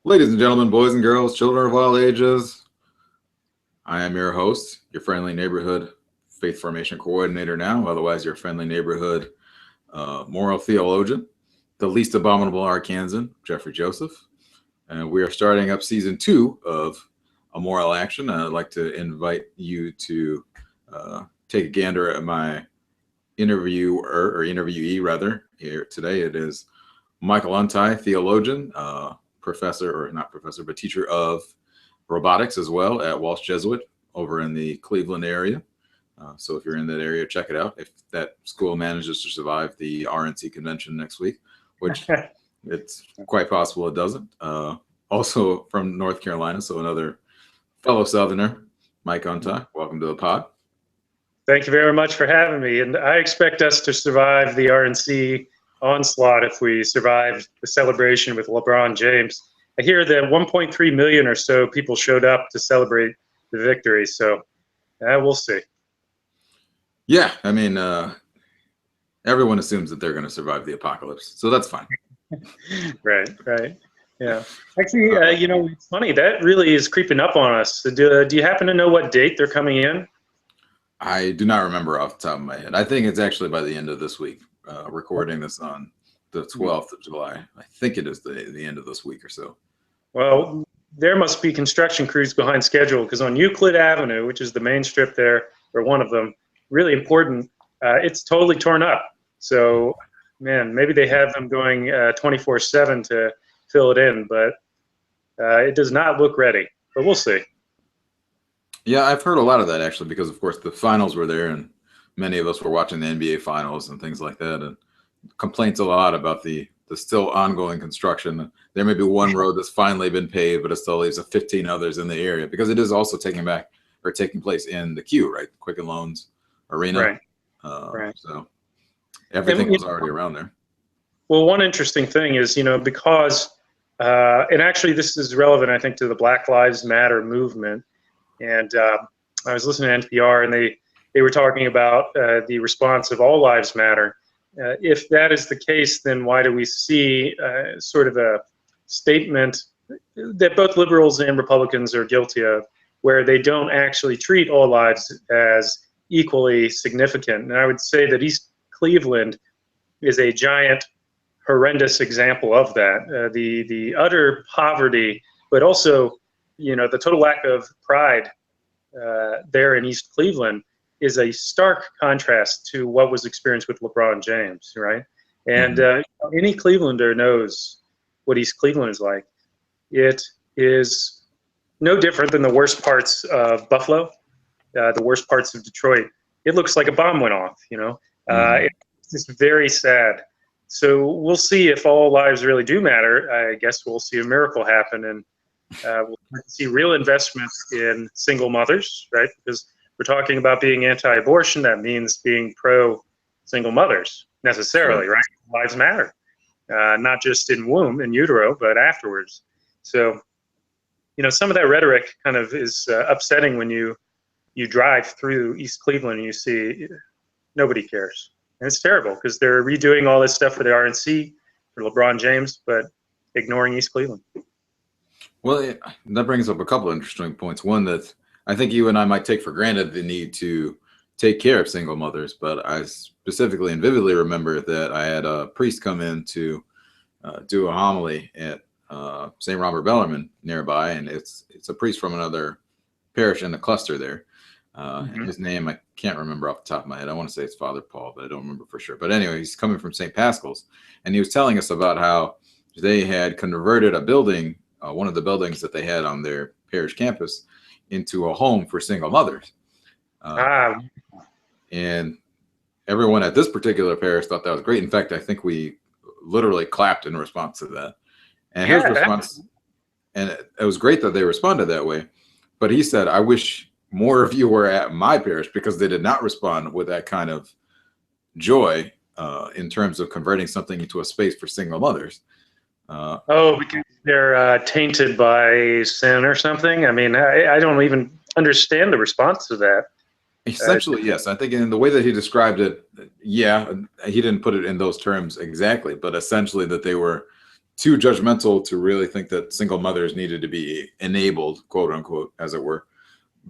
Ladies and gentlemen, boys and girls, children of all ages, I am your host, your friendly neighborhood faith formation coordinator now, otherwise your friendly neighborhood moral theologian, the least abominable Arkansan, Jeffrey Joseph. And we are starting up season 2 of A Moral Action. And I'd like to invite you to take a gander at my interviewer, or interviewee rather, here today. It is Michael Untai, theologian, professor, or not professor, but teacher of robotics as well at Walsh Jesuit over in the Cleveland area. So if you're in that area, check it out. If that school manages to survive the RNC convention next week, which it's quite possible it doesn't. Also from North Carolina, so another fellow Southerner, Mike Untai. Welcome to the pod. Thank you very much for having me. And I expect us to survive the RNC onslaught if we survive the celebration with LeBron James. I hear that 1.3 million or so people showed up to celebrate the victory. So we'll see. Yeah, I mean, everyone assumes that they're going to survive the apocalypse, so that's fine. Right. Yeah. Actually, it's funny. That really is creeping up on us. Do you happen to know what date they're coming in? I do not remember off the top of my head. I think it's actually by the end of this week. Recording this on the 12th of July. I think it is the end of this week or so. Well, there must be construction crews behind schedule, because on Euclid Avenue, which is the main strip there, or one of them, really important, it's totally torn up. So, man, maybe they have them going 24/7 to fill it in, but it does not look ready. But we'll see. Yeah, I've heard a lot of that actually, because of course the finals were there, and many of us were watching the NBA finals and things like that, and complaints a lot about the still ongoing construction. There may be one road that's finally been paved, but it still leaves 15 others in the area, because it is also taking place in the Q, right? Quicken Loans Arena. Right. Right. So everything was already around there. Well, one interesting thing is, because, and actually this is relevant, I think, to the Black Lives Matter movement. And I was listening to NPR, and they were talking about the response of All Lives Matter. If that is the case, then why do we see sort of a statement that both liberals and Republicans are guilty of, where they don't actually treat all lives as equally significant? And I would say that East Cleveland is a giant, horrendous example of that. The utter poverty, but also, the total lack of pride there in East Cleveland is a stark contrast to what was experienced with LeBron James, right? And any Clevelander knows what East Cleveland is like. It is no different than the worst parts of Buffalo, the worst parts of Detroit. It looks like a bomb went off, It's just very sad. So we'll see if all lives really do matter. I guess we'll see a miracle happen, and we'll see real investment in single mothers, right? Because we're talking about being anti-abortion. That means being pro-single mothers necessarily, right? Lives matter, not just in womb, in utero, but afterwards. So, some of that rhetoric kind of is upsetting when you drive through East Cleveland and you see nobody cares. And it's terrible, because they're redoing all this stuff for the RNC, for LeBron James, but ignoring East Cleveland. Well, that brings up a couple of interesting points. One, that I think you and I might take for granted, the need to take care of single mothers. But I specifically and vividly remember that I had a priest come in to do a homily at St. Robert Bellarmine nearby. And it's a priest from another parish in the cluster there. His name, I can't remember off the top of my head. I want to say it's Father Paul, but I don't remember for sure. But anyway, he's coming from St. Pascal's. And he was telling us about how they had converted a building, one of the buildings that they had on their parish campus, into a home for single mothers. And everyone at this particular parish thought that was great. In fact, I think we literally clapped in response to that. And his response, and it was great that they responded that way. But he said, I wish more of you were at my parish, because they did not respond with that kind of joy in terms of converting something into a space for single mothers. Because they're tainted by sin or something? I mean, I don't even understand the response to that. Essentially, yes. I think in the way that he described it, yeah, he didn't put it in those terms exactly, but essentially that they were too judgmental to really think that single mothers needed to be enabled, quote unquote, as it were,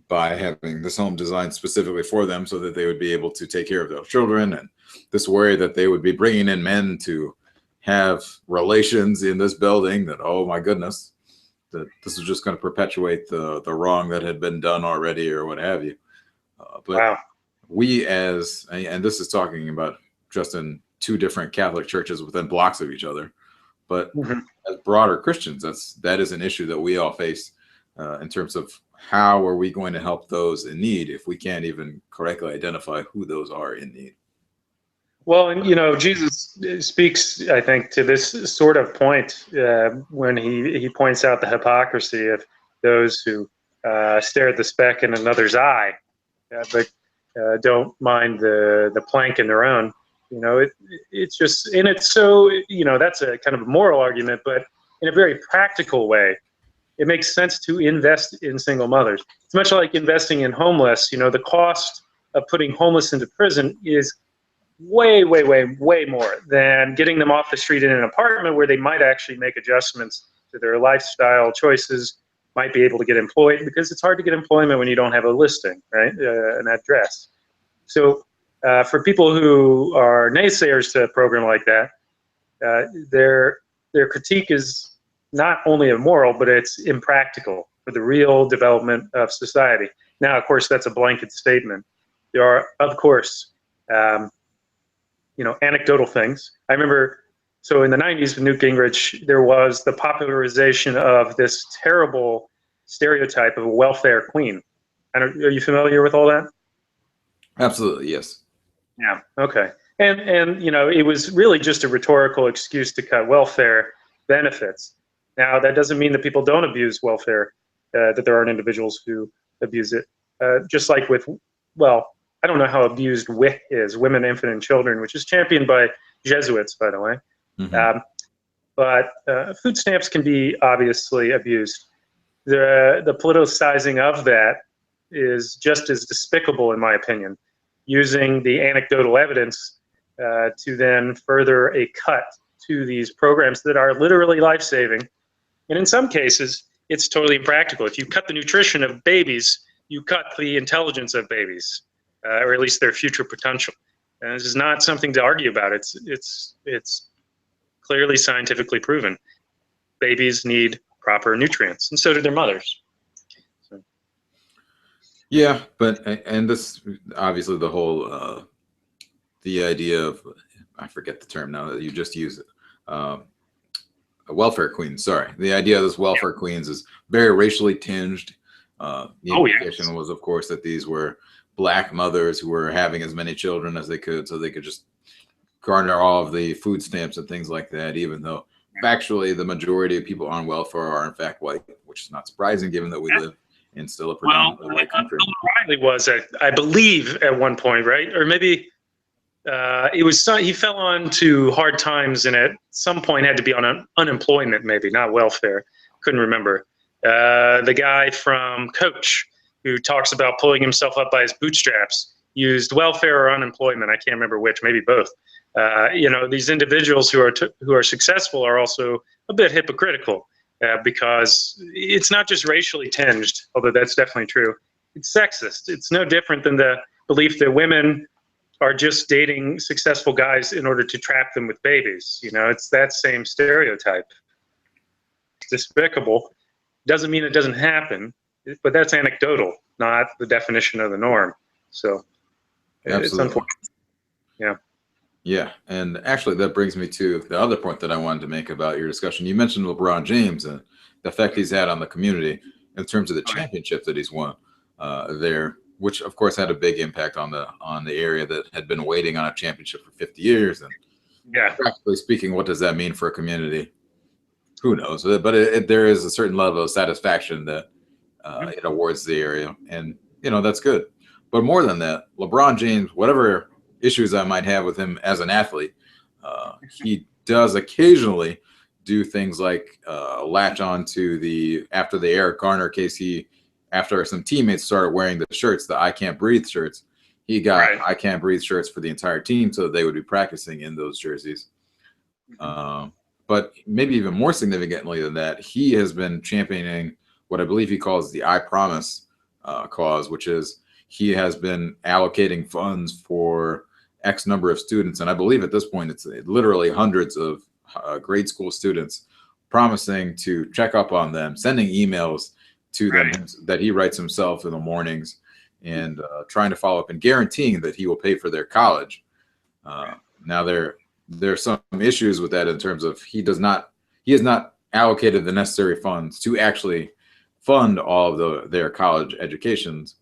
by having this home designed specifically for them so that they would be able to take care of their children, and this worry that they would be bringing in men to have relations in this building, that, oh my goodness, that this is just going to perpetuate the wrong that had been done already or what have you. But Wow. we and this is talking about just in two different Catholic churches within blocks of each other, but Mhm. as broader Christians, that is an issue that we all face in terms of how are we going to help those in need if we can't even correctly identify who those are in need. Well, and Jesus speaks, I think, to this sort of point when he points out the hypocrisy of those who stare at the speck in another's eye, but don't mind the plank in their own. It's just, and it's so, that's a kind of a moral argument, but in a very practical way, it makes sense to invest in single mothers. It's much like investing in homeless. The cost of putting homeless into prison is way, way, way, way more than getting them off the street in an apartment where they might actually make adjustments to their lifestyle choices, might be able to get employed, because it's hard to get employment when you don't have a listing, right, an address. So for people who are naysayers to a program like that, their critique is not only immoral, but it's impractical for the real development of society. Now, of course, that's a blanket statement. There are, of course, anecdotal things. I remember, so in the 90s with Newt Gingrich, there was the popularization of this terrible stereotype of a welfare queen. Are you familiar with all that? Absolutely, yes. Yeah. Okay. And it was really just a rhetorical excuse to cut welfare benefits. Now, that doesn't mean that people don't abuse welfare, that there aren't individuals who abuse it. Just like with, well, I don't know how abused WIC is, Women, Infant, and Children, which is championed by Jesuits, by the way. Mm-hmm. But food stamps can be obviously abused. The politicizing of that is just as despicable, in my opinion, using the anecdotal evidence to then further a cut to these programs that are literally life-saving. And in some cases, it's totally impractical. If you cut the nutrition of babies, you cut the intelligence of babies, or at least their future potential. And this is not something to argue about. It's clearly scientifically proven. Babies need proper nutrients, and so do their mothers. So. Yeah, and this obviously the whole the idea of, I forget the term now that you just used it. A welfare queen. Sorry, the idea of this welfare queens is very racially tinged. The implication was, of course, that these were black mothers who were having as many children as they could, so they could just garner all of the food stamps and things like that. Even though factually, the majority of people on welfare are in fact white, which is not surprising given that we live in still a predominantly white country. Riley was, I believe, at one point, right, or maybe. It was he fell on to hard times and at some point had to be on unemployment, maybe not welfare. Couldn't remember. The guy from Coach who talks about pulling himself up by his bootstraps used welfare or unemployment. I can't remember which, maybe both. These individuals who are successful are also a bit hypocritical because it's not just racially tinged, although that's definitely true. It's sexist. It's no different than the belief that women are just dating successful guys in order to trap them with babies. It's that same stereotype. It's despicable. Doesn't mean it doesn't happen, but that's anecdotal, not the definition of the norm. So Absolutely. It's unfortunate. Yeah. Yeah, and actually that brings me to the other point that I wanted to make about your discussion. You mentioned LeBron James and the effect he's had on the community in terms of the championship that he's won there, which of course had a big impact on the area that had been waiting on a championship for 50 years. And practically speaking, what does that mean for a community? Who knows? But there is a certain level of satisfaction that it awards the area, and that's good. But more than that, LeBron James, whatever issues I might have with him as an athlete, he does occasionally do things like latch on to after the Eric Garner case. After some teammates started wearing the shirts, the I Can't Breathe shirts, he got I Can't Breathe shirts for the entire team so that they would be practicing in those jerseys. but maybe even more significantly than that, he has been championing what I believe he calls the I Promise clause, which is he has been allocating funds for X number of students. And I believe at this point, it's literally hundreds of grade school students, promising to check up on them, sending emails to them that he writes himself in the mornings, and trying to follow up and guaranteeing that he will pay for their college. Now there's some issues with that in terms of he has not allocated the necessary funds to actually fund all of their college educations.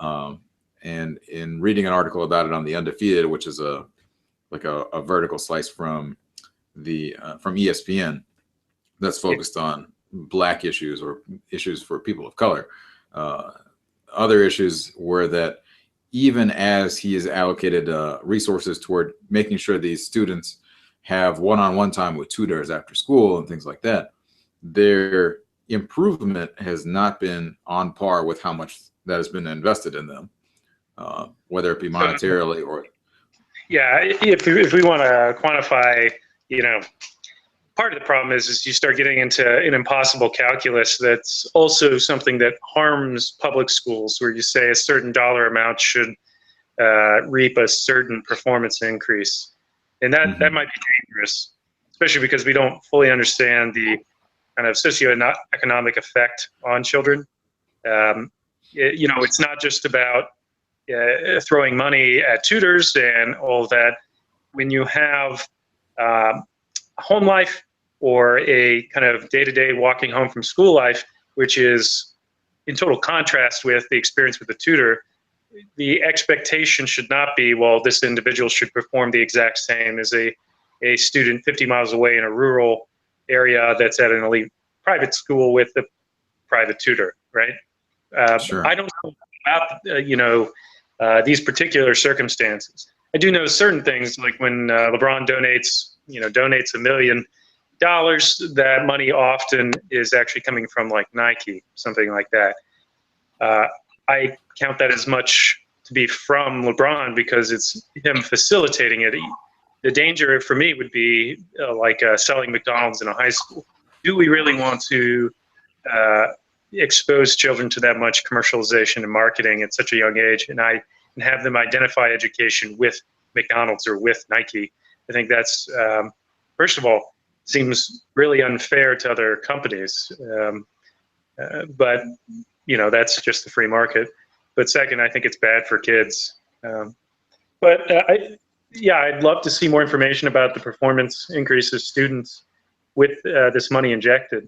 And in reading an article about it on the Undefeated, which is a vertical slice from ESPN that's focused on Black issues or issues for people of color. Other issues were that even as he has allocated resources toward making sure these students have one-on-one time with tutors after school and things like that, their improvement has not been on par with how much that has been invested in them, whether it be monetarily or. Yeah, if we want to quantify, part of the problem is you start getting into an impossible calculus that's also something that harms public schools, where you say a certain dollar amount should reap a certain performance increase. And that might be dangerous, especially because we don't fully understand the kind of socioeconomic effect on children. It's not just about throwing money at tutors and all that. When you have home life or a kind of day-to-day walking home from school life, which is in total contrast with the experience with the tutor, the expectation should not be, well, this individual should perform the exact same as a student 50 miles away in a rural area that's at an elite private school with a private tutor, right? Sure. I don't know about, these particular circumstances. I do know certain things, like when LeBron donates $1 million, that money often is actually coming from like Nike, something like that. I count that as much to be from LeBron because it's him facilitating it. The danger for me would be selling McDonald's in a high school. Do we really want to expose children to that much commercialization and marketing at such a young age, and have them identify education with McDonald's or with Nike? I think that's, first of all, seems really unfair to other companies. But that's just the free market. But second, I think it's bad for kids. I'd love to see more information about the performance increase of students with this money injected.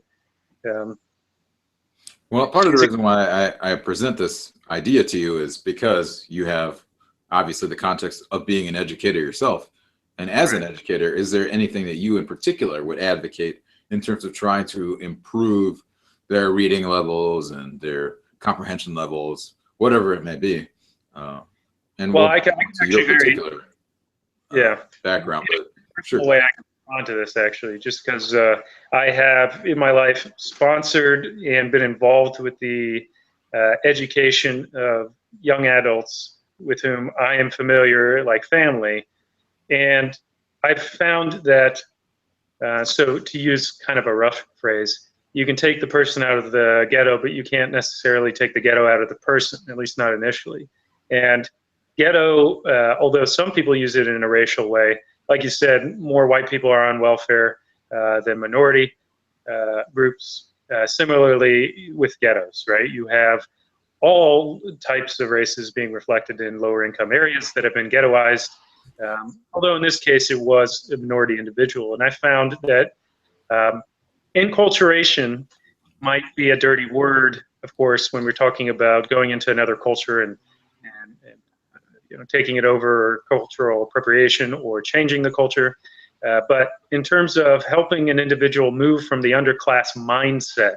Well, part of the reason why I present this idea to you is because you have obviously the context of being an educator yourself. And as an educator, is there anything that you in particular would advocate in terms of trying to improve their reading levels and their comprehension levels, whatever it may be? I can your particular background, but sure. Way I can respond to this, actually, just because I have in my life sponsored and been involved with the education of young adults with whom I am familiar, like family. And I've found that, so to use kind of a rough phrase, you can take the person out of the ghetto, but you can't necessarily take the ghetto out of the person, at least not initially. And ghetto, although some people use it in a racial way, like you said, more white people are on welfare than minority groups. Similarly with ghettos, right? You have all types of races being reflected in lower income areas that have been ghettoized. Although in this case, it was a minority individual. And I found that enculturation might be a dirty word, of course, when we're talking about going into another culture and taking it over, or cultural appropriation, or changing the culture. But in terms of helping an individual move from the underclass mindset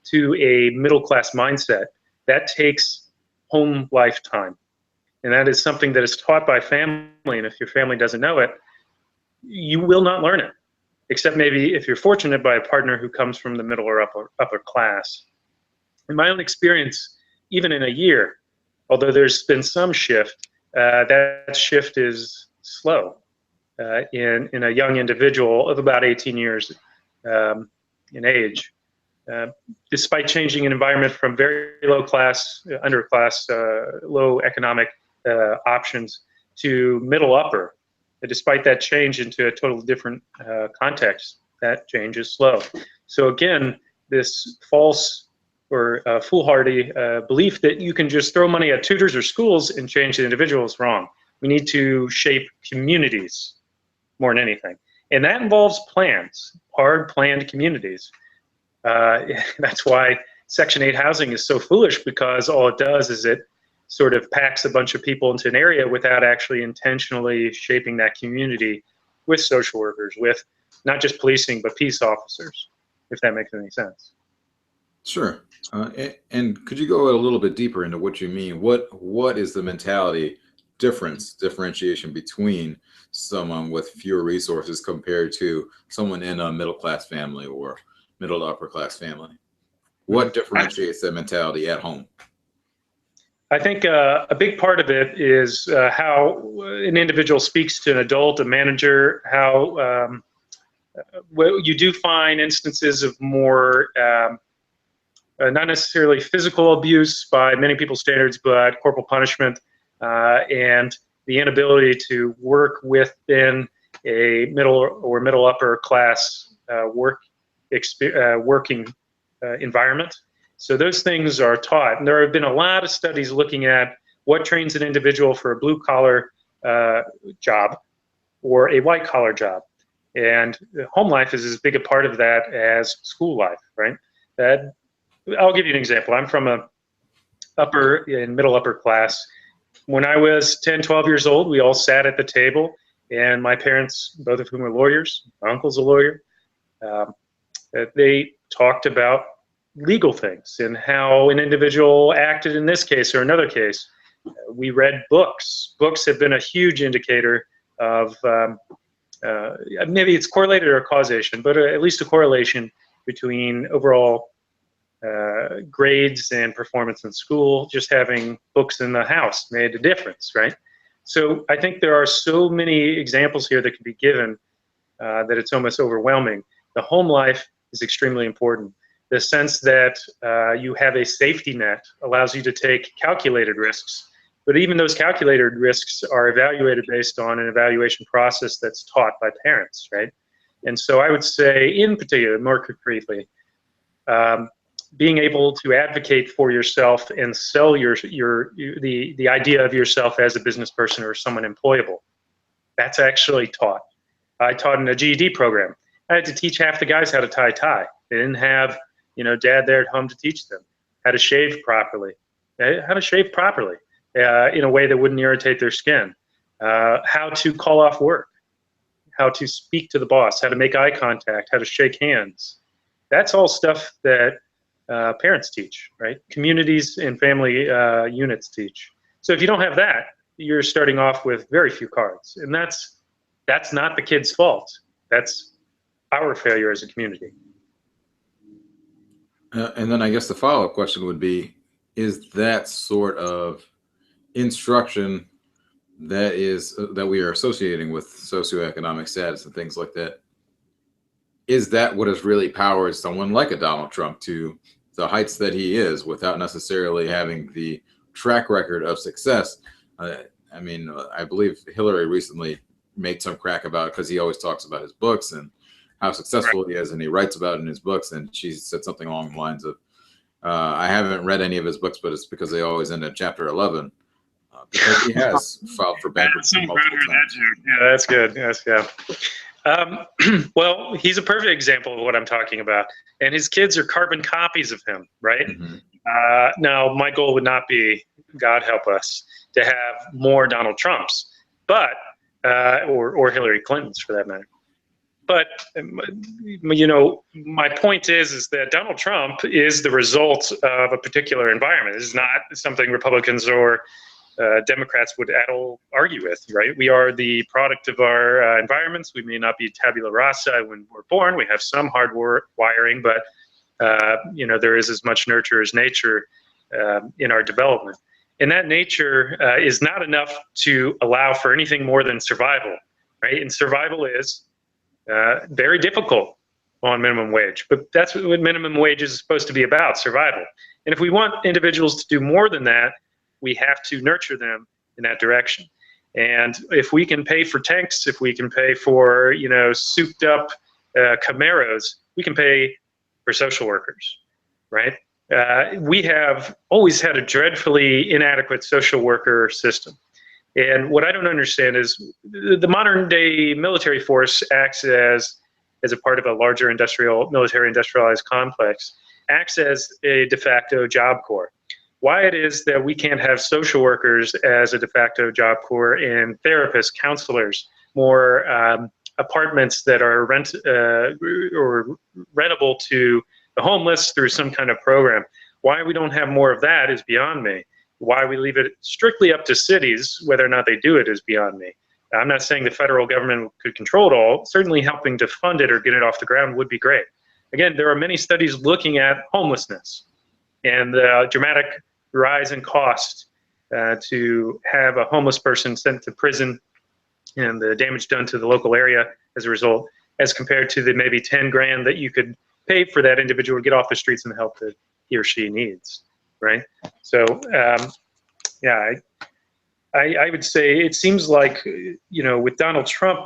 to a middle class mindset, that takes home lifetime. And that is something that is taught by family. And if your family doesn't know it, you will not learn it, except maybe if you're fortunate by a partner who comes from the middle or upper class. In my own experience, even in a year, although there's been some shift, that shift is slow. in a young individual of about 18 years in age. Despite changing an environment from very low class, underclass, low economic options to middle upper, despite that change into a totally different context, that change is slow. So again, this false or foolhardy belief that you can just throw money at tutors or schools and change the individual is wrong. We need to shape communities more than anything. And that involves plans, hard planned communities. That's why Section 8 housing is so foolish, because all it does is it sort of packs a bunch of people into an area without actually intentionally shaping that community with social workers, with not just policing, but peace officers, if that makes any sense. Sure. And could you go a little bit deeper into what you mean? What is the mentality differentiation between someone with fewer resources compared to someone in a middle class family or middle to upper class family? What differentiates that mentality at home? I think a big part of it is how an individual speaks to an adult, a manager, how well, you do find instances of more, not necessarily physical abuse by many people's standards, but corporal punishment and the inability to work within a middle or middle upper class working environment. So those things are taught. And there have been a lot of studies looking at what trains an individual for a blue collar job or a white collar job. And home life is as big a part of that as school life, right? I'll give you an example. I'm from a upper and middle upper class. When I was 10, 12 years old, we all sat at the table, and my parents, both of whom are lawyers, my uncle's a lawyer, they talked about legal things and how an individual acted in this case or another case. We read books. Books have been a huge indicator of maybe it's correlated or causation, but at least a correlation between overall grades and performance in school. Just having books in the house made a difference, right? So I think there are so many examples here that could be given that it's almost overwhelming. The home life is extremely important. The sense that you have a safety net allows you to take calculated risks, but even those calculated risks are evaluated based on an evaluation process that's taught by parents, right? And so I would say, in particular, more concretely, being able to advocate for yourself and sell the idea of yourself as a business person or someone employable, that's actually taught. I taught in a GED program. I had to teach half the guys how to tie a tie. They didn't have, dad there at home to teach them how to shave properly, in a way that wouldn't irritate their skin, how to call off work, how to speak to the boss, how to make eye contact, how to shake hands. That's all stuff that parents teach, right? Communities and family units teach. So if you don't have that, you're starting off with very few cards, and that's not the kid's fault. That's our failure as a community. And then I guess the follow-up question would be, is that sort of instruction that we are associating with socioeconomic status and things like that, is that what has really powered someone like a Donald Trump to the heights that he is without necessarily having the track record of success? I mean, I believe Hillary recently made some crack about it because he always talks about his books and how successful he is, and he writes about it in his books. And she said something along the lines of, I haven't read any of his books, but it's because they always end at chapter 11. Because he has filed for bankruptcy multiple times. Yeah, that's good. Yes, yeah. Well, he's a perfect example of what I'm talking about. And his kids are carbon copies of him, right? Mm-hmm. Now, my goal would not be, God help us, to have more Donald Trumps, but or Hillary Clintons for that matter. But my point is that Donald Trump is the result of a particular environment. This is not something Republicans or Democrats would at all argue with, right? We are the product of our environments. We may not be tabula rasa when we're born. We have some hard wiring, but there is as much nurture as nature in our development. And that nature is not enough to allow for anything more than survival. right? And survival is very difficult on minimum wage, but that's what minimum wage is supposed to be about, survival. And if we want individuals to do more than that, we have to nurture them in that direction. And if we can pay for tanks, if we can pay for, you know, souped up Camaros, we can pay for social workers, right? We have always had a dreadfully inadequate social worker system. And what I don't understand is the modern day military force acts as a part of a larger military industrialized complex, acts as a de facto job corps. Why it is that we can't have social workers as a de facto job corps and therapists, counselors, more apartments that are or rentable to the homeless through some kind of program. Why we don't have more of that is beyond me. Why we leave it strictly up to cities, whether or not they do it, is beyond me. I'm not saying the federal government could control it all. Certainly helping to fund it or get it off the ground would be great. Again, there are many studies looking at homelessness and the dramatic rise in cost to have a homeless person sent to prison and the damage done to the local area as a result, as compared to the maybe 10 grand that you could pay for that individual to get off the streets and the help that he or she needs, right? So, yeah, I would say it seems like, you know, with Donald Trump,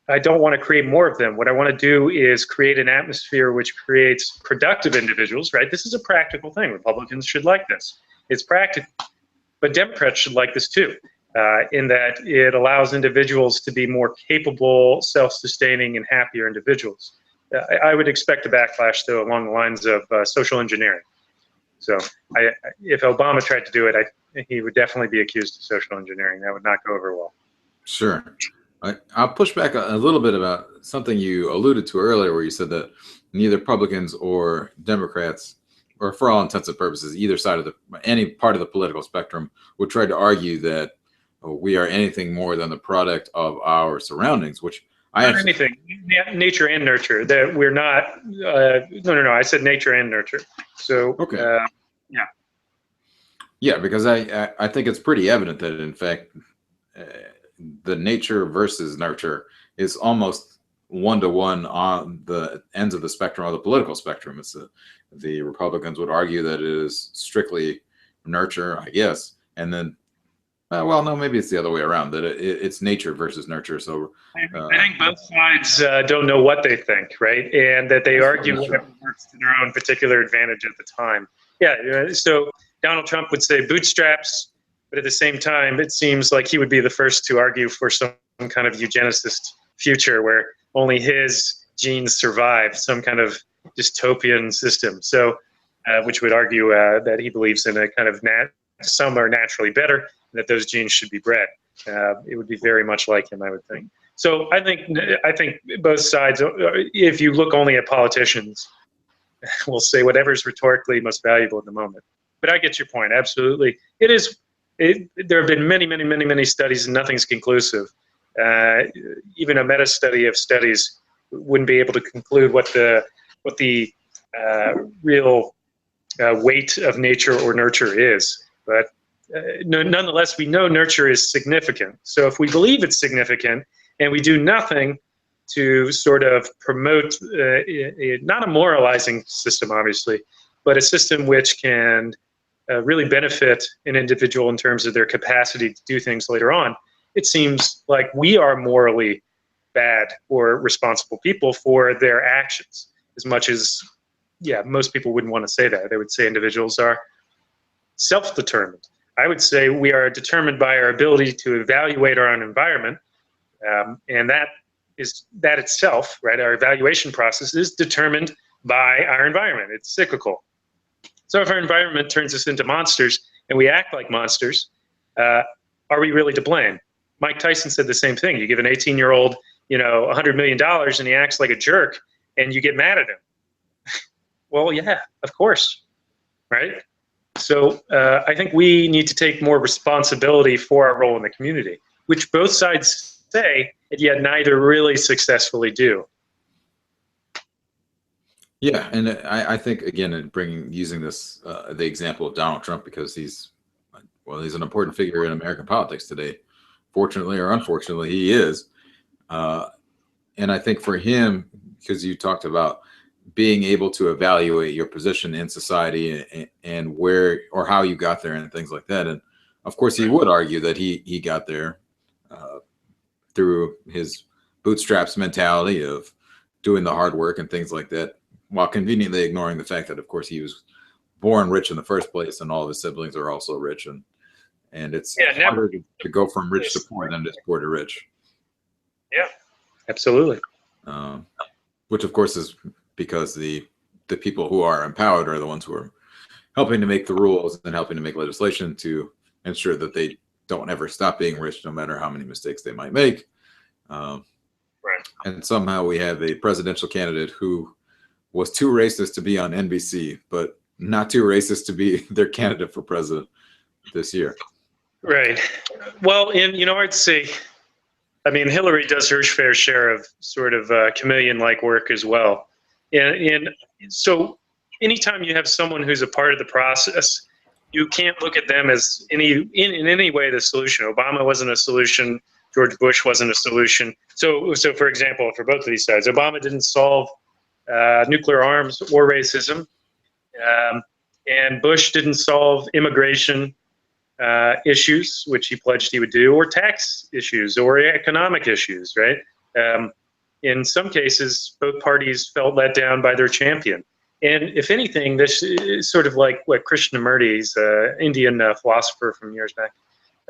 I don't want to create more of them. What I want to do is create an atmosphere which creates productive individuals, right? This is a practical thing. Republicans should like this. It's practical. But Democrats should like this too, in that it allows individuals to be more capable, self-sustaining, and happier individuals. I would expect a backlash, though, along the lines of social engineering. So if Obama tried to do it, he would definitely be accused of social engineering. That would not go over well. Sure. I'll push back a little bit about something you alluded to earlier, where you said that neither Republicans or Democrats, or for all intents and purposes, either side of any part of the political spectrum, would try to argue that we are anything more than the product of our surroundings, which anything, nature and nurture. That we're not. No. I said nature and nurture. So okay. Yeah. Yeah, because I think it's pretty evident that in fact the nature versus nurture is almost one-to-one on the ends of the spectrum, of the political spectrum. It's the Republicans would argue that it is strictly nurture, I guess, and then well, no, maybe it's the other way around, that it's nature versus nurture. So I think both sides don't know what they think, right? And that they argue whatever works to their own particular advantage at the time. Yeah, so Donald Trump would say bootstraps, but at the same time, it seems like he would be the first to argue for some kind of eugenicist future where only his genes survive, some kind of dystopian system. So, which would argue that he believes in a kind of some are naturally better, and that those genes should be bred. It would be very much like him, I would think. So I think both sides, if you look only at politicians, will say whatever's rhetorically most valuable at the moment. But I get your point, absolutely. There have been many studies and nothing's conclusive. Even a meta study of studies wouldn't be able to conclude what the real weight of nature or nurture is. But nonetheless, we know nurture is significant. So if we believe it's significant and we do nothing to sort of promote not a moralizing system, obviously, but a system which can really benefit an individual in terms of their capacity to do things later on, it seems like we are morally bad or responsible people for their actions, as much as, yeah, most people wouldn't want to say that. They would say individuals are self-determined. I would say we are determined by our ability to evaluate our own environment, and that itself, right, our evaluation process is determined by our environment. It's cyclical. So if our environment turns us into monsters and we act like monsters, are we really to blame? Mike Tyson said the same thing. You give an 18-year-old, $100 million and he acts like a jerk and you get mad at him. Well, yeah, of course, right? So I think we need to take more responsibility for our role in the community, which both sides say, and yet neither really successfully do. Yeah, and I think, again, using this the example of Donald Trump, because he's an important figure in American politics today. Fortunately or unfortunately, he is. And I think for him, because you talked about being able to evaluate your position in society and where or how you got there and things like that. And of course, he would argue that he got there through his bootstraps mentality of doing the hard work and things like that, while conveniently ignoring the fact that, of course, he was born rich in the first place and all of his siblings are also rich. And it's harder to go from rich to poor than it is poor to rich. Yeah, absolutely. Which, of course, is because the people who are empowered are the ones who are helping to make the rules and helping to make legislation to ensure that they don't ever stop being rich, no matter how many mistakes they might make. And somehow we have a presidential candidate who was too racist to be on NBC, but not too racist to be their candidate for president this year. Right. Well, and I'd say, I mean, Hillary does her fair share of sort of chameleon-like work as well. And so anytime you have someone who's a part of the process, you can't look at them as in any way the solution. Obama wasn't a solution. George Bush wasn't a solution. So for example, for both of these sides, Obama didn't solve nuclear arms or racism, and Bush didn't solve immigration issues, which he pledged he would do, or tax issues, or economic issues, right? In some cases, both parties felt let down by their champion. And if anything, this is sort of like what Krishnamurti's Indian philosopher from years back.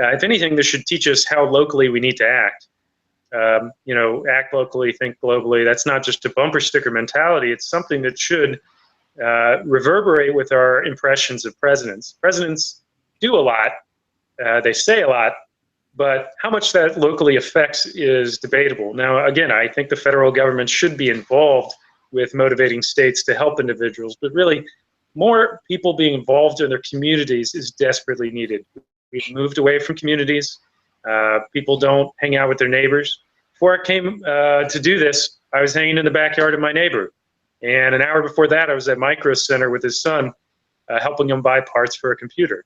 If anything, this should teach us how locally we need to act. Act locally, think globally. That's not just a bumper sticker mentality. It's something that should reverberate with our impressions of presidents. Presidents do a lot. They say a lot. But how much that locally affects is debatable. Now, again, I think the federal government should be involved with motivating states to help individuals, but really more people being involved in their communities is desperately needed. We've moved away from communities. People don't hang out with their neighbors. Before I came to do this, I was hanging in the backyard of my neighbor. And an hour before that, I was at Micro Center with his son, helping him buy parts for a computer.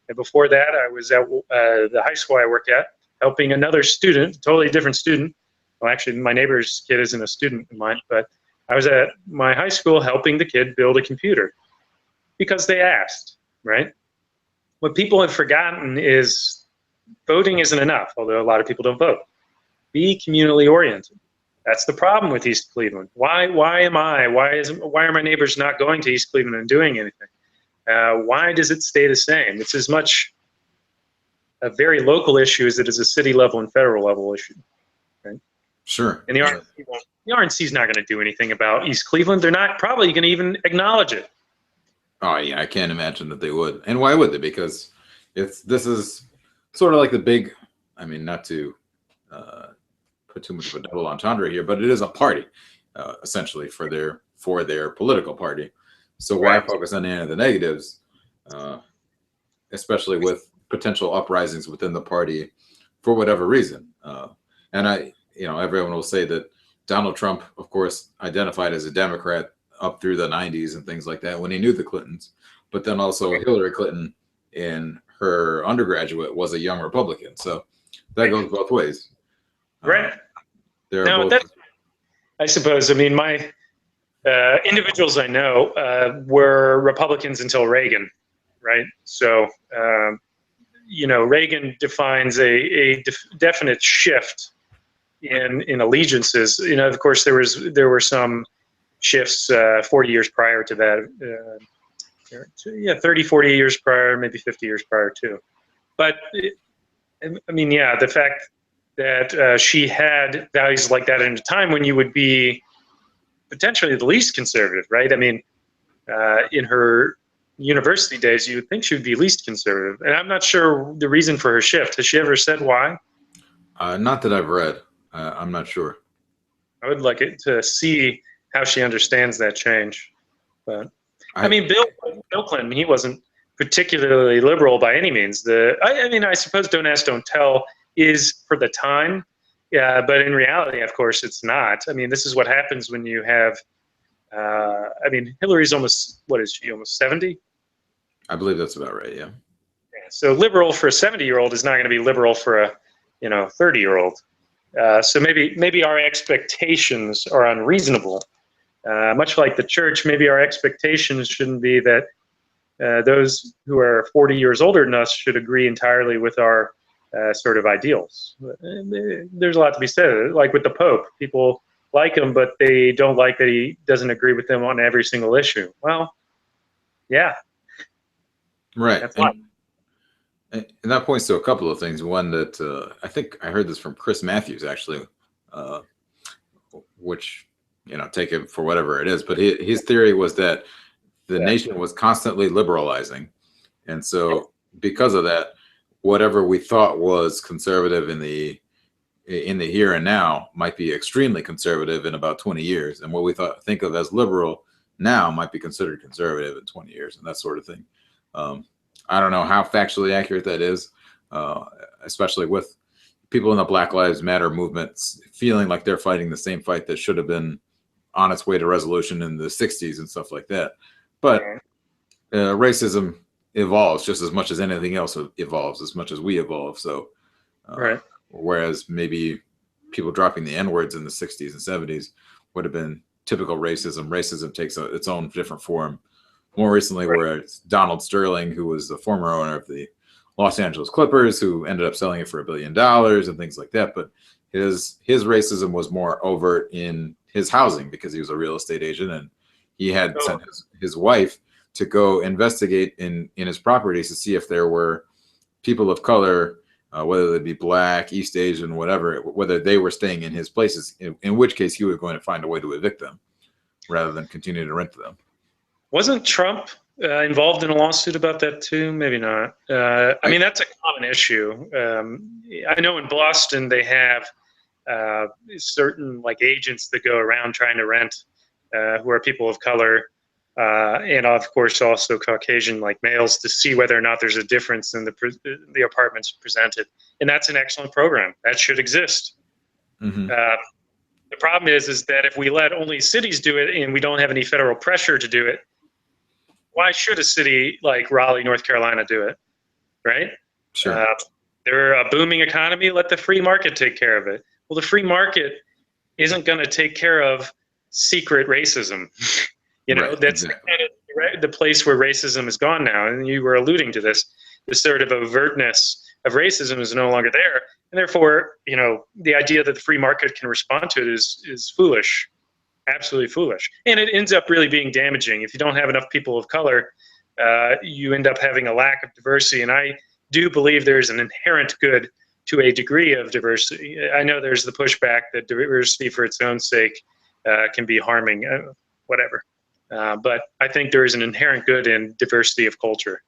And before that, I was at the high school I work at, helping another student, totally different student. Well, actually, my neighbor's kid isn't a student of mine, but I was at my high school helping the kid build a computer because they asked, right? What people have forgotten is voting isn't enough, although a lot of people don't vote. Be communally oriented. That's the problem with East Cleveland. Why are my neighbors not going to East Cleveland and doing anything? Why does it stay the same? It's as much a very local issue as it is a city level and federal level issue. Right? Sure. And the RNC is not going to do anything about East Cleveland. They're not probably going to even acknowledge it. Oh yeah, I can't imagine that they would. And why would they? Because this is sort of like the big, I mean, not to put too much of a double entendre here, but it is a party, essentially for their political party. So why focus on any of the negatives, especially with potential uprisings within the party for whatever reason? And everyone will say that Donald Trump, of course, identified as a Democrat up through the 90s and things like that when he knew the Clintons. But then also Hillary Clinton in her undergraduate was a young Republican. So that goes both ways. Right. I suppose, I mean, my individuals I know were Republicans until Reagan, right? So, Reagan defines a definite shift in allegiances. Of course, there were some shifts 40 years prior to that. 30, 40 years prior, maybe 50 years prior too. But the fact that she had values like that in a time when you would be potentially the least conservative, right? I mean, in her university days, you would think she would be least conservative. And I'm not sure the reason for her shift. Has she ever said why? Not that I've read. I'm not sure. I would like it to see how she understands that change. But Bill Clinton, he wasn't particularly liberal by any means. I suppose don't ask, don't tell is for the time. Yeah, but in reality, of course, it's not. I mean, this is what happens when you have, Hillary's almost, what is she, almost 70? I believe that's about right, yeah. So liberal for a 70-year-old is not going to be liberal for a, 30-year-old. So maybe our expectations are unreasonable. Much like the church, maybe our expectations shouldn't be that those who are 40 years older than us should agree entirely with our sort of ideals. There's a lot to be said. Like with the Pope, people like him, but they don't like that he doesn't agree with them on every single issue. Well, yeah. Right. That's life. And that points to a couple of things. One that I think I heard this from Chris Matthews, actually, uh, which, take it for whatever it is. But his theory was that the nation was constantly liberalizing. And so because of that, whatever we thought was conservative in the here and now might be extremely conservative in about 20 years. And what we think of as liberal now might be considered conservative in 20 years and that sort of thing. I don't know how factually accurate that is, especially with people in the Black Lives Matter movements feeling like they're fighting the same fight that should have been on its way to resolution in the 60s and stuff like that. But racism evolves just as much as anything else evolves, as much as we evolve. So whereas maybe people dropping the N-words in the 60s and 70s would have been typical racism takes its own different form more recently, where it's Donald Sterling, who was the former owner of the Los Angeles Clippers, who ended up selling it for $1 billion and things like that. But his racism was more overt in his housing because he was a real estate agent, and he had sent his wife to go investigate in his properties to see if there were people of color, whether they be Black, East Asian, whatever, whether they were staying in his places, in which case he was going to find a way to evict them rather than continue to rent to them. Wasn't Trump involved in a lawsuit about that too? Maybe not. I mean, that's a common issue. I know in Boston they have certain like agents that go around trying to rent who are people of color, and of course also Caucasian like males, to see whether or not there's a difference in the apartments presented. And that's an excellent program. That should exist. Mm-hmm. The problem is that if we let only cities do it and we don't have any federal pressure to do it, why should a city like Raleigh, North Carolina do it, right? Sure. They're a booming economy. Let the free market take care of it. Well, the free market isn't going to take care of secret racism. That's the place where racism is gone now. And you were alluding to this. The sort of overtness of racism is no longer there. And therefore, the idea that the free market can respond to it is foolish. Absolutely foolish. And it ends up really being damaging. If you don't have enough people of color, you end up having a lack of diversity. And I do believe there's an inherent good to a degree of diversity. I know there's the pushback that diversity for its own sake can be harming, whatever. But I think there is an inherent good in diversity of culture.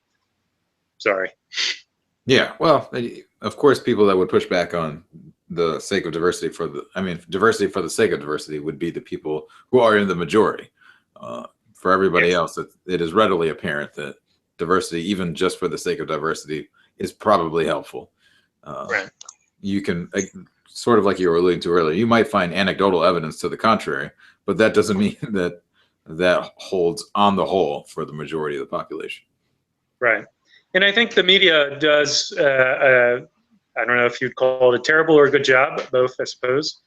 Sorry. Yeah, well, of course, people that would push back on the sake of diversity diversity for the sake of diversity would be the people who are in the majority. For everybody else, it is readily apparent that diversity, even just for the sake of diversity, is probably helpful. You can, sort of like you were alluding to earlier, you might find anecdotal evidence to the contrary, but that doesn't mean that holds on the whole for the majority of the population. Right. And I think the media does, I don't know if you'd call it a terrible or a good job, both, I suppose,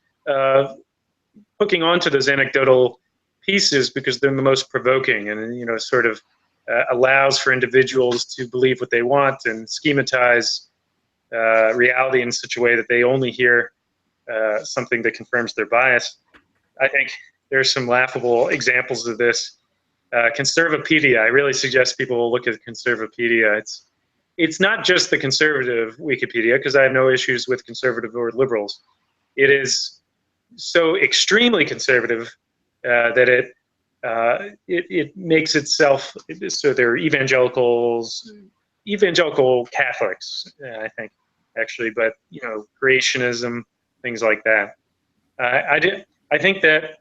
hooking onto those anecdotal pieces because they're the most provoking and, sort of allows for individuals to believe what they want and schematize reality in such a way that they only hear something that confirms their bias. I think there's some laughable examples of this. Conservapedia, I really suggest people look at Conservapedia. It's not just the conservative Wikipedia, because I have no issues with conservative or liberals. It is so extremely conservative that it makes itself, so they're evangelical Catholics, I think, actually, but creationism, things like that. I think that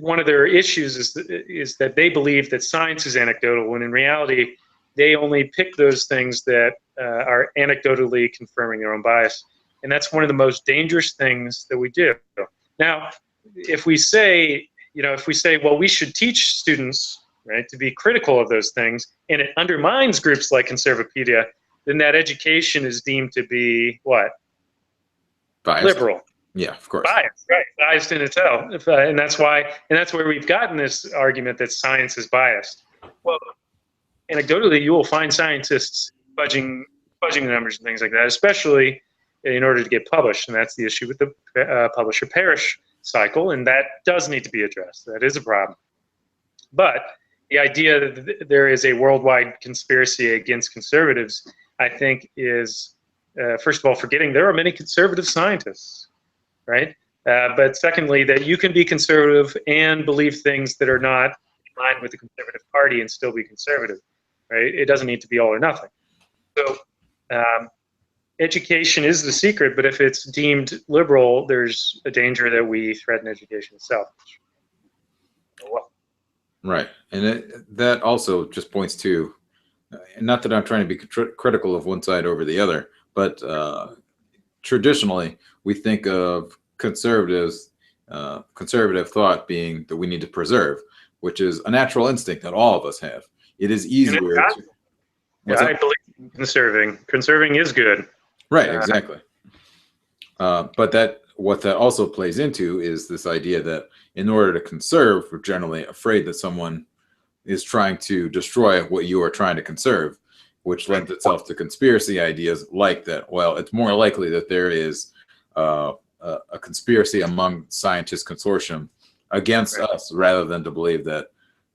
one of their issues is that they believe that science is anecdotal, when in reality they only pick those things that are anecdotally confirming their own bias. And that's one of the most dangerous things that we do. Now, if we say, well, we should teach students, right, to be critical of those things, and it undermines groups like Conservapedia, then that education is deemed to be what? Biased. Liberal. Yeah, of course. Biased, right? Biased in itself, and that's where we've gotten this argument that science is biased. Well, anecdotally, you will find scientists fudging the numbers and things like that, especially in order to get published, and that's the issue with the publisher-perish cycle, and that does need to be addressed. That is a problem. But the idea that there is a worldwide conspiracy against conservatives, I think, is first of all forgetting there are many conservative scientists, right? But secondly, that you can be conservative and believe things that are not in line with the conservative party and still be conservative, right? It doesn't need to be all or nothing. So education is the secret, but if it's deemed liberal, there's a danger that we threaten education itself. Well, right. And that also just points to, not that I'm trying to be critical of one side over the other, but traditionally we think of conservative thought being that we need to preserve, which is a natural instinct that all of us have. It is easier to... Yeah, I believe in conserving. Conserving is good. Right, exactly. But what that also plays into is this idea that in order to conserve, we're generally afraid that someone is trying to destroy what you are trying to conserve, which lends itself to conspiracy ideas like that. Well, it's more likely that there is a conspiracy among scientist consortium against us, rather than to believe that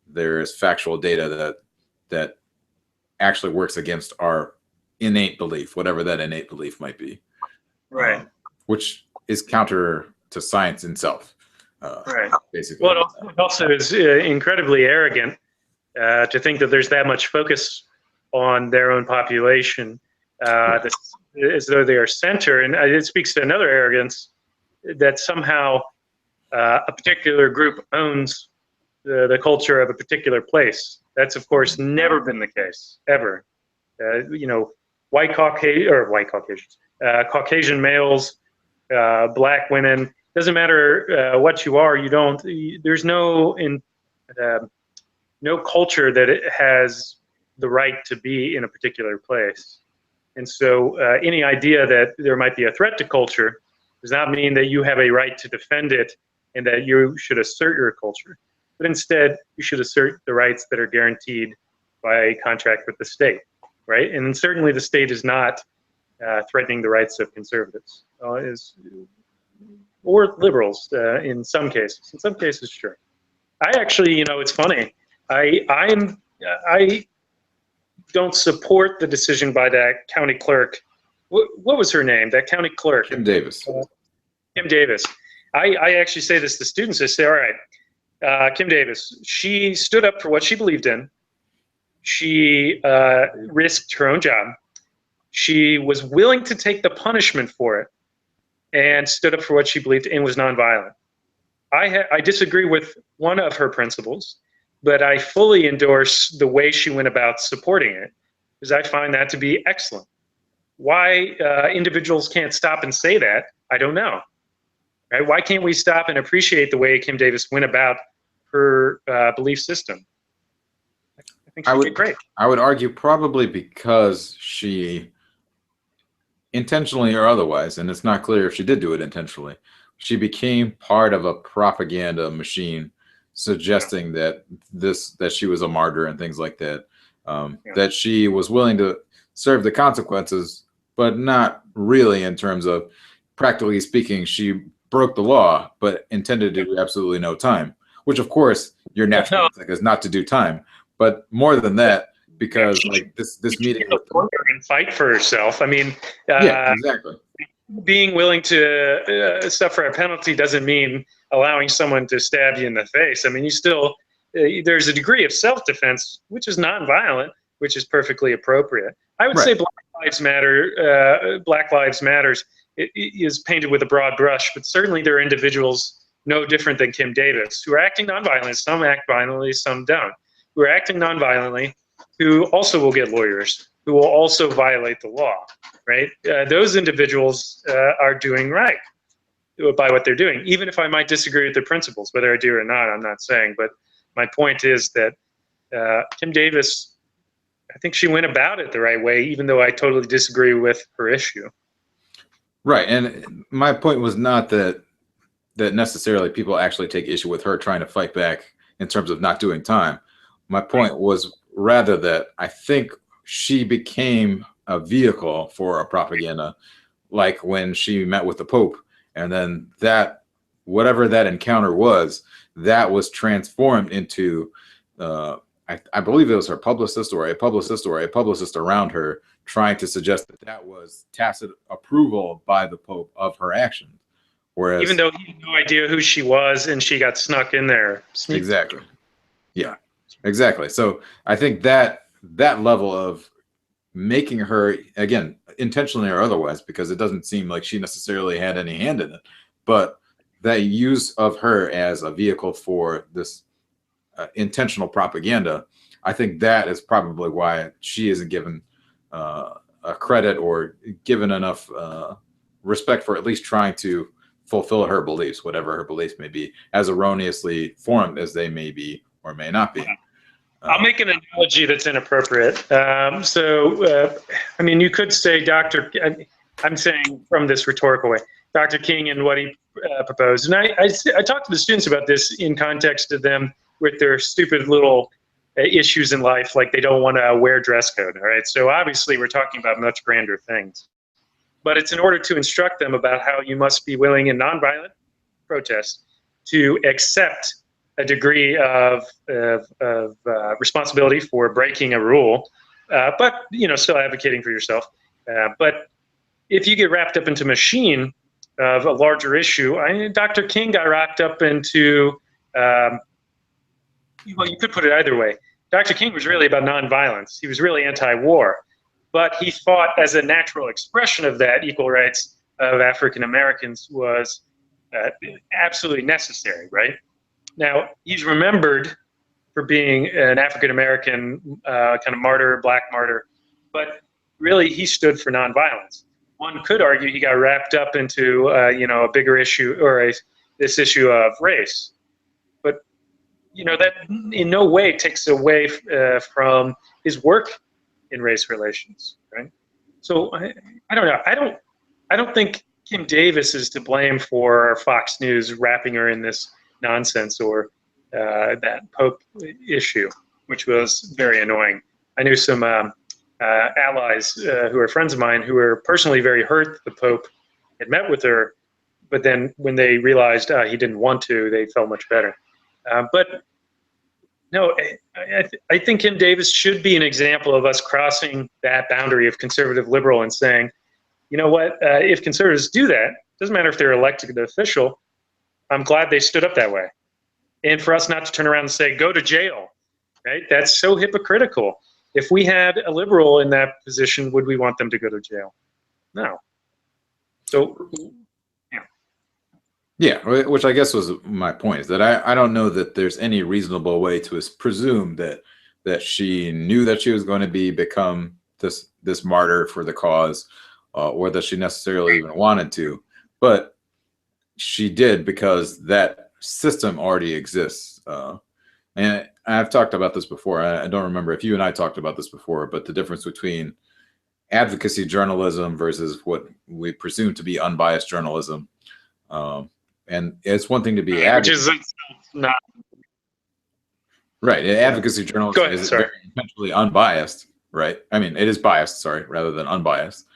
there is factual data that actually works against our innate belief, whatever that innate belief might be. Right. Which is counter to science itself. Right. Basically. Well, it also is incredibly arrogant to think that there's that much focus on their own population, as though they are center. And it speaks to another arrogance that somehow a particular group owns the culture of a particular place. That's, of course, never been the case, ever. Caucasian males, black women, doesn't matter what you are, there's no culture that it has the right to be in a particular place. And so any idea that there might be a threat to culture does not mean that you have a right to defend it and that you should assert your culture. But instead, you should assert the rights that are guaranteed by a contract with the state, right? And certainly the state is not threatening the rights of conservatives or liberals in some cases. In some cases, sure. I actually, it's funny. I don't support the decision by that county clerk. What was her name? That county clerk. Kim Davis. Kim Davis. I actually say this to students. I say, all right, Kim Davis, she stood up for what she believed in. She risked her own job. She was willing to take the punishment for it and stood up for what she believed and was nonviolent. I disagree with one of her principles, but I fully endorse the way she went about supporting it, because I find that to be excellent. Why individuals can't stop and say that, I don't know. Right? Why can't we stop and appreciate the way Kim Davis went about her belief system? I think she did great. I would argue probably because she, intentionally or otherwise, and it's not clear if she did do it intentionally, she became part of a propaganda machine suggesting that she was a martyr and things like that, that she was willing to serve the consequences, but not really in terms of, practically speaking, she broke the law, but intended to do absolutely no time, which of course your natural instinct is not to do time. But more than that, because like this meeting with and fight for herself. I mean, yeah, exactly. Being willing to suffer a penalty doesn't mean allowing someone to stab you in the face. I mean, you still there's a degree of self-defense, which is non-violent, which is perfectly appropriate. I would say Black Lives Matter. Black Lives Matters is painted with a broad brush, but certainly there are individuals no different than Kim Davis who are acting nonviolently. Some act violently, some don't. Who are acting nonviolently, who also will get lawyers, who will also violate the law, right? Those individuals are doing right by what they're doing, even if I might disagree with their principles, whether I do or not, I'm not saying. But my point is that Kim Davis, I think she went about it the right way, even though I totally disagree with her issue. Right. And my point was not that necessarily people actually take issue with her trying to fight back in terms of not doing time. My point was rather that I think she became a vehicle for a propaganda, like when she met with the Pope, and then that whatever that encounter was, that was transformed into I believe it was her publicist or a publicist or a publicist around her trying to suggest that that was tacit approval by the Pope of her actions. Even Whereas, though he had no idea who she was and she got snuck in there, sneaked. exactly, yeah, exactly. So I think that level of making her, again, intentionally or otherwise, because it doesn't seem like she necessarily had any hand in it, but that use of her as a vehicle for this intentional propaganda, I think that is probably why she isn't given a credit or given enough respect for at least trying to fulfill her beliefs, whatever her beliefs may be, as erroneously formed as they may be or may not be. I'll make an analogy that's inappropriate. I mean, you could say I'm saying from this rhetorical way, Dr. King and what he proposed. And I talked to the students about this in context of them with their stupid little issues in life, like they don't want to wear dress code. All right. So obviously, we're talking about much grander things. But it's in order to instruct them about how you must be willing in nonviolent protest to accept a degree of responsibility for breaking a rule, but still advocating for yourself. But if you get wrapped up into machine of a larger issue, Dr. King got wrapped up into. Well, you could put it either way. Dr. King was really about nonviolence. He was really anti-war, but he thought as a natural expression of that, equal rights of African Americans was absolutely necessary, right? Now, he's remembered for being an African American kind of martyr, black martyr, but really he stood for nonviolence. One could argue he got wrapped up into a bigger issue or this issue of race, but that in no way takes away from his work in race relations, right? So I don't know. I don't think Kim Davis is to blame for Fox News wrapping her in this nonsense or that Pope issue, which was very annoying. I knew some allies who are friends of mine who were personally very hurt that the Pope had met with her, but then when they realized he didn't want to, they felt much better. But no, I think Kim Davis should be an example of us crossing that boundary of conservative liberal and saying, you know what, if conservatives do that, doesn't matter if they're elected official, I'm glad they stood up that way. And for us not to turn around and say, go to jail, right? That's so hypocritical. If we had a liberal in that position, would we want them to go to jail? No. So, yeah. Yeah, which I guess was my point, is that I don't know that there's any reasonable way to presume that she knew that she was going to become this martyr for the cause, or that she necessarily even wanted to, but she did because that system already exists. And I've talked about this before. I don't remember if you and I talked about this before, but the difference between advocacy journalism versus what we presume to be unbiased journalism. And it's one thing to be which is not right. Advocacy journalism ahead, is sorry. very intentionally unbiased, right? I mean, it is biased, sorry, rather than unbiased.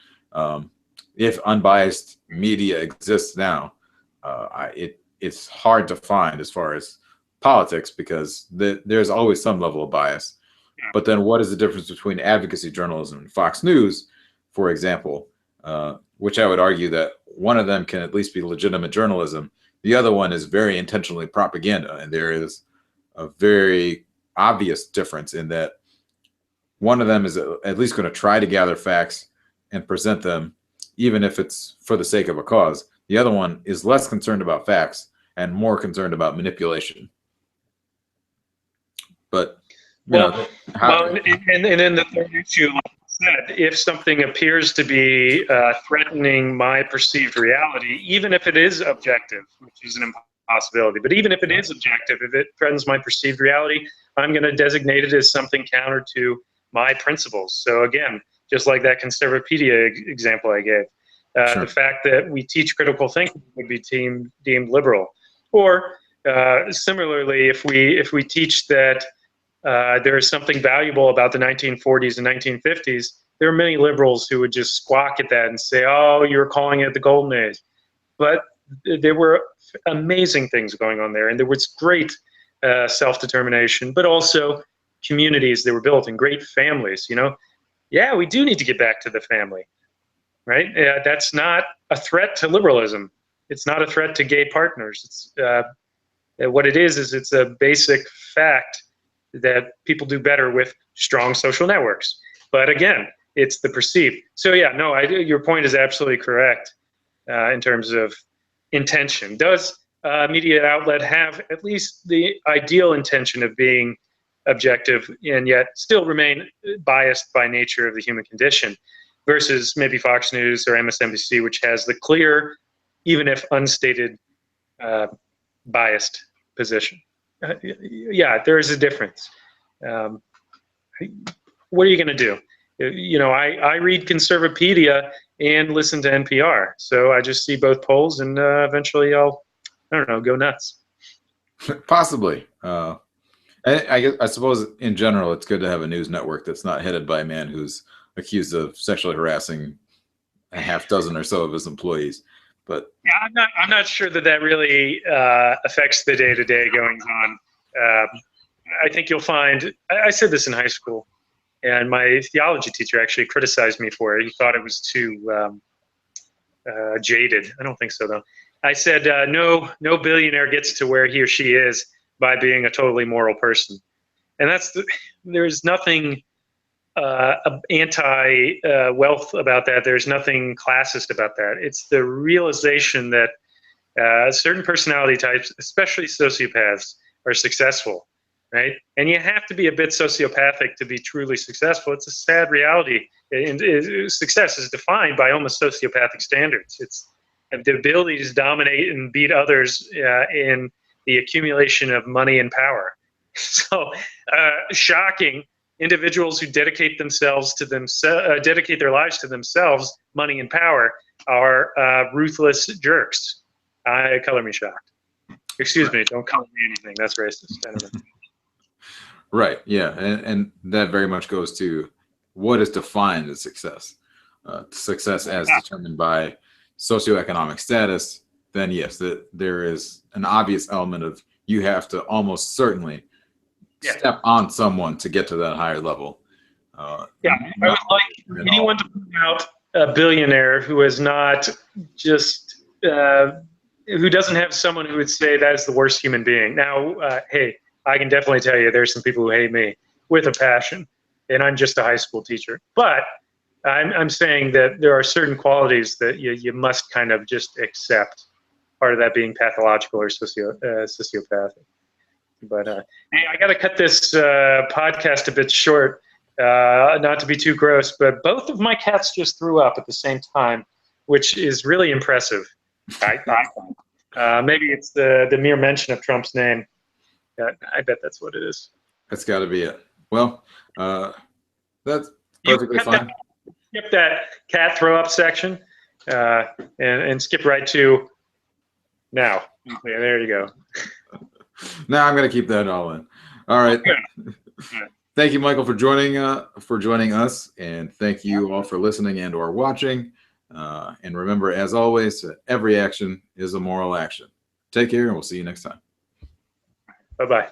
If unbiased media exists now, it's hard to find as far as politics because there's always some level of bias. Yeah. But then what is the difference between advocacy journalism and Fox News, for example, which I would argue that one of them can at least be legitimate journalism. The other one is very intentionally propaganda. And there is a very obvious difference in that one of them is at least going to try to gather facts and present them, even if it's for the sake of a cause. The other one is less concerned about facts and more concerned about manipulation. But and then the third issue, like I said, if something appears to be threatening my perceived reality, even if it is objective, which is an impossibility, but even if it is objective, if it threatens my perceived reality, I'm going to designate it as something counter to my principles. So again, just like that Conservapedia example I gave, Sure. The fact that we teach critical thinking would be deemed liberal. Or similarly, if we teach that there is something valuable about the 1940s and 1950s, there are many liberals who would just squawk at that and say, "Oh, you're calling it the golden age." But there were amazing things going on there, and there was great self-determination, but also communities that were built and great families. Yeah, we do need to get back to the family, right? That's not a threat to liberalism. It's not a threat to gay partners. It's what it is it's a basic fact that people do better with strong social networks. But again, it's the perceived. So yeah, no, your point is absolutely correct in terms of intention. Does a media outlet have at least the ideal intention of being objective and yet still remain biased by nature of the human condition, versus maybe Fox News or MSNBC, which has the clear, even if unstated, biased position? Yeah, there is a difference. What are you going to do? I read Conservapedia and listen to NPR, so I just see both polls, and eventually I don't know, go nuts. Possibly. I suppose in general, it's good to have a news network that's not headed by a man who's accused of sexually harassing a half dozen or so of his employees. But yeah, I'm not sure that really affects the day-to-day goings on. I think you'll find, I said this in high school, and my theology teacher actually criticized me for it. He thought it was too jaded. I don't think so, though. I said, no billionaire gets to where he or she is by being a totally moral person. And there's nothing anti-wealth about that. There's nothing classist about that. It's the realization that certain personality types, especially sociopaths, are successful, right? And you have to be a bit sociopathic to be truly successful. It's a sad reality. And success is defined by almost sociopathic standards. It's the ability to dominate and beat others in the accumulation of money and power. So shocking. Individuals who dedicate dedicate their lives to themselves, money and power, are ruthless jerks. Color me shocked. Excuse me, don't color me anything. That's racist. I don't know. Right. Yeah, and that very much goes to what is defined as success. Success as determined by socioeconomic status. Then yes, there is an obvious element of you have to almost certainly step on someone to get to that higher level. I would like anyone to point out a billionaire who is not just who doesn't have someone who would say that is the worst human being. Now, hey, I can definitely tell you there's some people who hate me with a passion, and I'm just a high school teacher. But I'm saying that there are certain qualities that you must kind of just accept. Part of that being pathological or sociopathic. But hey, I got to cut this podcast a bit short, not to be too gross, but both of my cats just threw up at the same time, which is really impressive. Maybe it's the mere mention of Trump's name. I bet that's what it is. That's got to be it. Well, that's perfectly fine. Skip that cat throw up section and skip right to now. Okay, there you go. Now I'm going to keep that all in. All right. Thank you, Michael, for joining us, and thank you all for listening and or watching. And remember, as always, every action is a moral action. Take care, and we'll see you next time. Bye-bye.